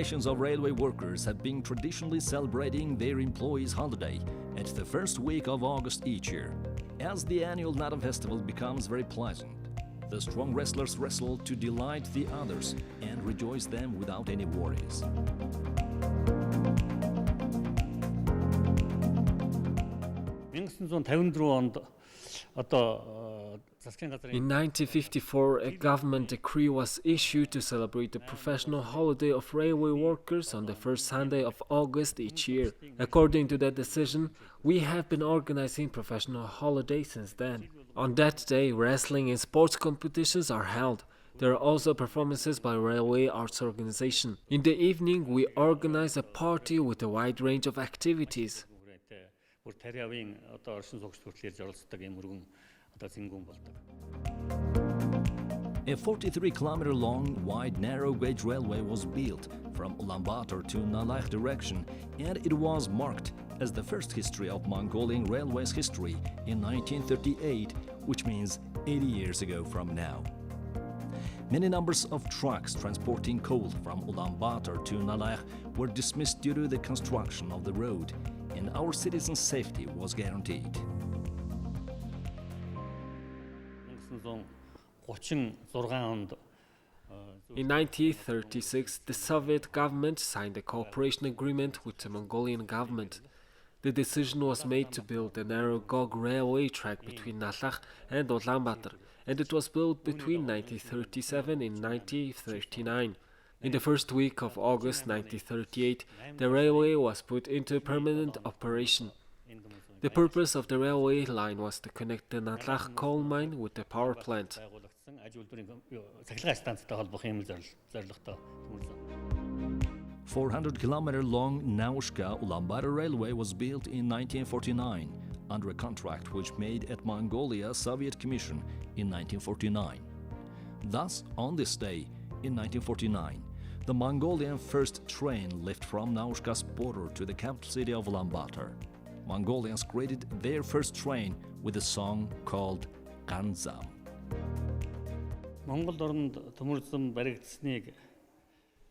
Generations of railway workers have been traditionally celebrating their employees' holiday at the first week of August each year. As the annual Naadam festival becomes very pleasant, the strong wrestlers wrestle to delight the others and rejoice them without any worries. In 1954, a government decree was issued to celebrate the professional holiday of railway workers on the first Sunday of August each year. According to that decision, we have been organizing professional holidays since then. On that day, wrestling and sports competitions are held. There are also performances by Railway Arts Organization. In the evening, we organize a party with a wide range of activities. A 43-kilometer-long, wide, narrow-gauge railway was built from Ulaanbaatar to Nalach direction, and it was marked as the first history of Mongolian Railway's history in 1938, which means 80 years ago from now. Many numbers of trucks transporting coal from Ulaanbaatar to Nalach were dismissed due to the construction of the road, and our citizens' safety was guaranteed. In 1936, the Soviet government signed a cooperation agreement with the Mongolian government. The decision was made to build a narrow gauge railway track between Nalach and Ulaanbaatar, and it was built between 1937 and 1939. In the first week of August 1938, the railway was put into permanent operation. The purpose of the railway line was to connect the Nalach coal mine with the power plant. 400-kilometer-long Naushka-Ulaanbaatar Railway was built in 1949 under a contract which made at Mongolia Soviet Commission in 1949. Thus, on this day, in 1949, the Mongolian first train left from Naushka's border to the capital city of Ulaanbaatar. Mongolians created their first train with a song called Ganzam.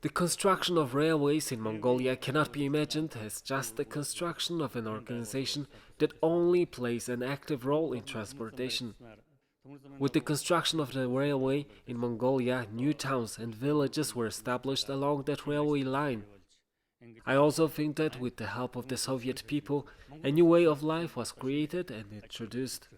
The construction of railways in Mongolia cannot be imagined as just the construction of an organization that only plays an active role in transportation. With the construction of the railway in Mongolia, new towns and villages were established along that railway line. I also think that with the help of the Soviet people, a new way of life was created and introduced.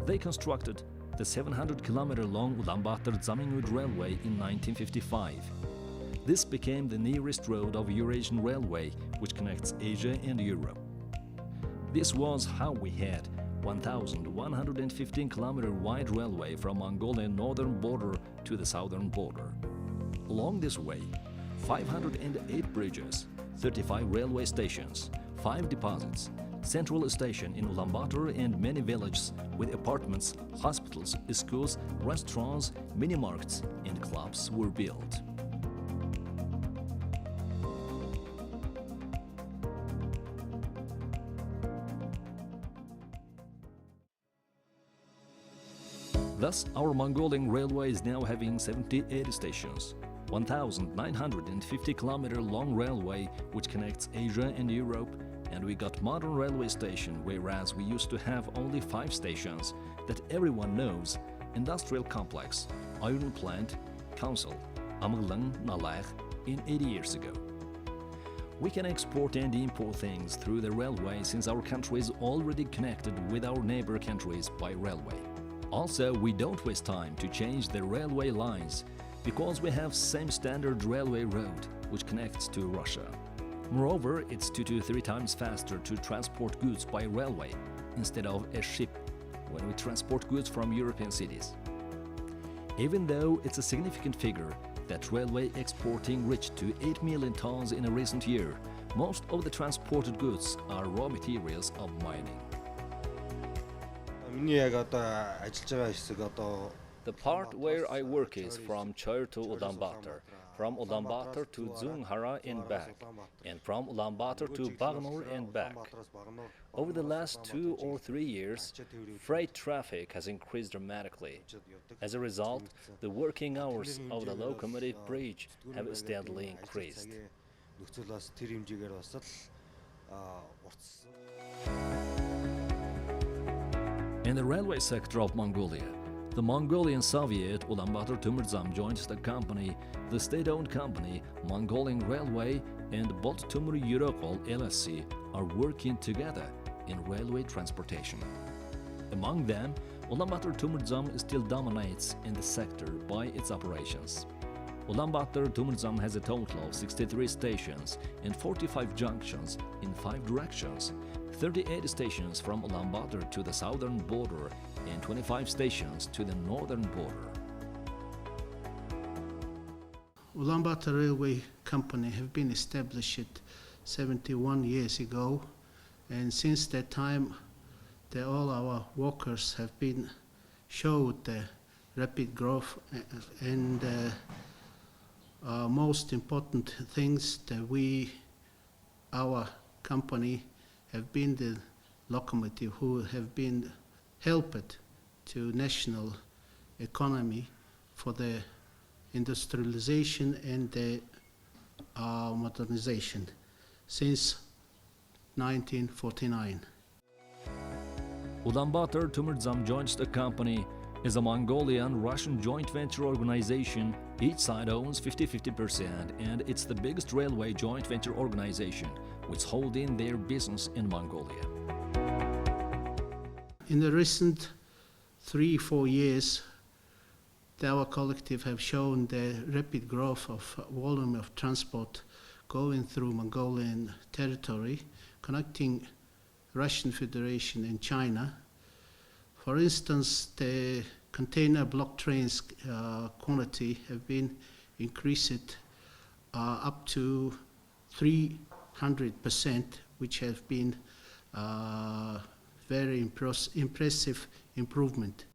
They constructed the 700-kilometer-long Ulaanbaatar-Zaminguid Railway in 1955. This became the nearest road of Eurasian Railway, which connects Asia and Europe. This was how we had 1,115-kilometer wide railway from Mongolian northern border to the southern border. Along this way, 508 bridges, 35 railway stations, 5 deposits, central station in Ulaanbaatar and many villages with apartments, hospitals, schools, restaurants, mini-markets and clubs were built. Thus, our Mongolian railway is now having 78 stations, 1,950-kilometer long railway which connects Asia and Europe, and we got modern railway station, whereas we used to have only 5 stations that everyone knows: industrial complex, iron plant, council, Amaglang, Nalach, in 80 years ago. We can export and import things through the railway since our country is already connected with our neighbor countries by railway. Also, we don't waste time to change the railway lines because we have same standard railway road which connects to Russia. Moreover, it's 2 to 3 times faster to transport goods by railway instead of a ship when we transport goods from European cities. Even though it's a significant figure that railway exporting reached to 8 million tons in a recent year, most of the transported goods are raw materials of mining. Миний яг одоо ажиллаж байгаа хэсэг одоо The part where I work is from Chur to Ulaanbaatar, from Ulaanbaatar to Zunghara and back, and from Ulaanbaatar to Bagnor and back. Over the last 2 or 3 years, freight traffic has increased dramatically. As a result, the working hours of the locomotive bridge have steadily increased. In the railway sector of Mongolia, the Mongolian Soviet Ulaanbaatar Tumurzam joined the company, the state-owned company Mongolian Railway and Bolt Tumur Eurocol LSC are working together in railway transportation. Among them, Ulaanbaatar Tumurzam still dominates in the sector by its operations. Ulaanbaatar Tumurzam has a total of 63 stations and 45 junctions in 5 directions, 38 stations from Ulaanbaatar to the southern border and 25 stations to the northern border. Ulaanbaatar Railway Company have been established 71 years ago, and since that time all our workers have been showed the rapid growth and most important things that our company have been the locomotive who have been helped to national economy for the industrialization and the modernization since 1949. Ulaanbaatar Tumurzam joins the company is a Mongolian-Russian joint venture organization. Each side owns 50-50%, and it's the biggest railway joint venture organization which hold in their business in Mongolia. In the recent 3-4 years, our collective have shown the rapid growth of volume of transport going through Mongolian territory, connecting Russian Federation and China. For instance, the container block trains quantity have been increased up to 300%, which have been very impressive improvement.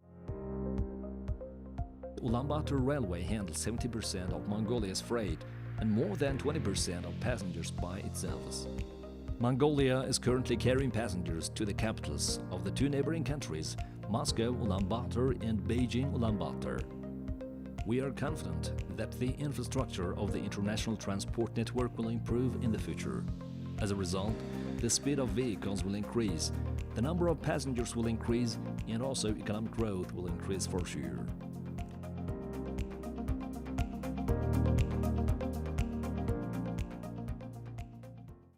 Ulaanbaatar Railway handles 70% of Mongolia's freight and more than 20% of passengers by its service. Mongolia is currently carrying passengers to the capitals of the 2 neighboring countries, Moscow Ulaanbaatar and Beijing Ulaanbaatar. We are confident that the infrastructure of the international transport network will improve in the future. As a result, the speed of vehicles will increase, the number of passengers will increase, and also economic growth will increase for sure.